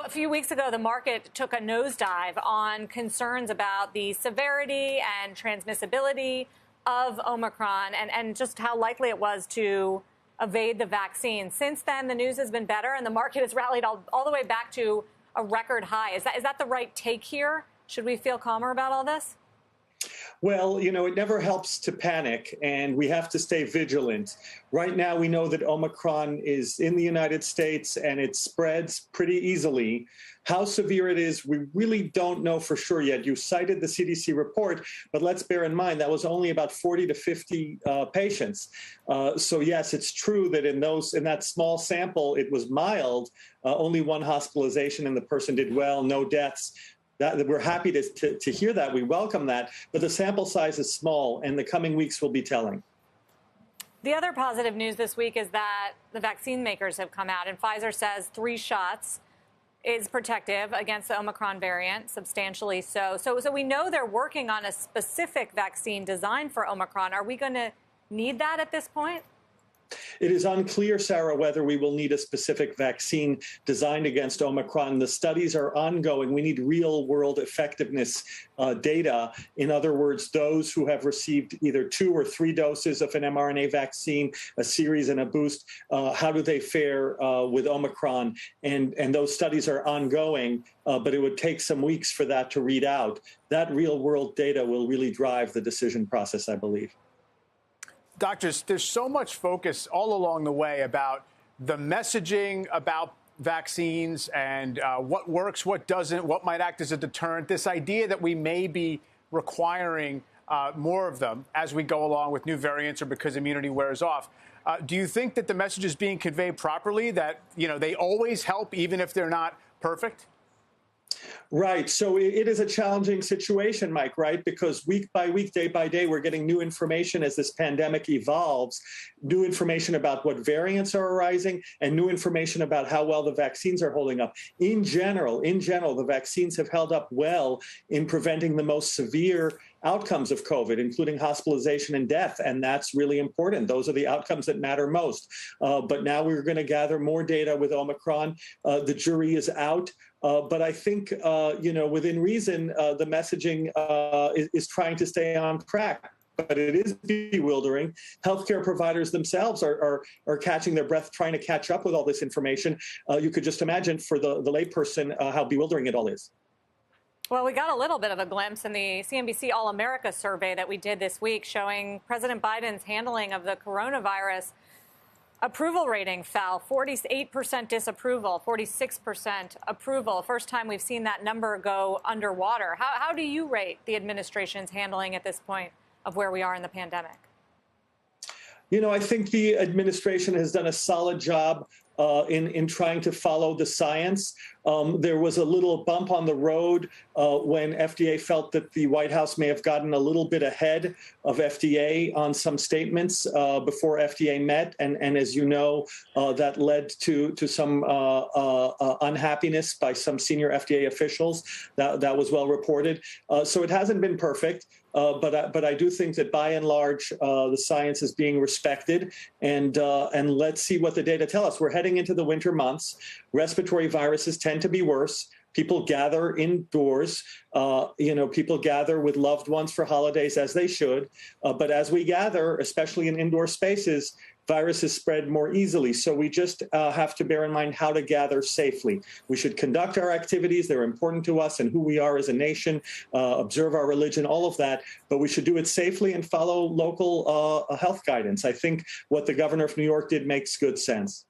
a few weeks ago, the market took a nosedive on concerns about the severity and transmissibility of Omicron and just how likely it was to evade the vaccine. Since then, the news has been better, and the market has rallied all the way back to a record high. Is that the right take here? Should we feel calmer about all this? Well, it never helps to panic, and we have to stay vigilant. Right now, we know that Omicron is in the United States, and it spreads pretty easily. How severe it is, we really don't know for sure yet. You cited the CDC report, but let's bear in mind that was only about 40 to 50 patients. So yes, it's true that in that small sample, it was mild, only one hospitalization, and the person did well, no deaths. We're happy to hear that. We welcome that. But the sample size is small, and the coming weeks will be telling. The other positive news this week is that the vaccine makers have come out, and Pfizer says 3 shots is protective against the Omicron variant, substantially so. So we know they're working on a specific vaccine designed for Omicron. Are we going to need that at this point? It is unclear, Sarah, whether we will need a specific vaccine designed against Omicron. The studies are ongoing. We need real-world effectiveness data. In other words, those who have received either 2 or 3 doses of an mRNA vaccine, a series and a boost, how do they fare with Omicron? And those studies are ongoing, but it would take some weeks for that to read out. That real-world data will really drive the decision process, I believe. Doctors, there's so much focus all along the way about the messaging about vaccines and what works, what doesn't, what might act as a deterrent. This idea that we may be requiring more of them as we go along with new variants or because immunity wears off. Do you think that the message is being conveyed properly, that, they always help even if they're not perfect? Right. So it is a challenging situation, Mike, right? Because week by week, day by day, we're getting new information as this pandemic evolves, new information about what variants are arising, and new information about how well the vaccines are holding up. In general, the vaccines have held up well in preventing the most severe outcomes of COVID, including hospitalization and death. And that's really important. Those are the outcomes that matter most. But now we're going to gather more data with Omicron. The jury is out. But I think, within reason, the messaging is trying to stay on track. But it is bewildering. Healthcare providers themselves are catching their breath, trying to catch up with all this information. You could just imagine for the layperson how bewildering it all is. Well, we got a little bit of a glimpse in the CNBC All-America survey that we did this week, showing President Biden's handling of the coronavirus. Approval rating fell, 48% disapproval, 46% approval. First time we've seen that number go underwater. How do you rate the administration's handling at this point of where we are in the pandemic? I think the administration has done a solid job in trying to follow the science. There was a little bump on the road when FDA felt that the White House may have gotten a little bit ahead of FDA on some statements before FDA met. And as you know, that led to some unhappiness by some senior FDA officials. That was well reported. So it hasn't been perfect. But I do think that by and large, the science is being respected. And let's see what the data tell us. We're heading into the winter months. Respiratory viruses tend to be worse. People gather indoors. People gather with loved ones for holidays, as they should. But as we gather, especially in indoor spaces, viruses spread more easily. So we just have to bear in mind how to gather safely. We should conduct our activities. They're important to us and who we are as a nation, observe our religion, all of that. But we should do it safely and follow local health guidance. I think what the governor of New York did makes good sense.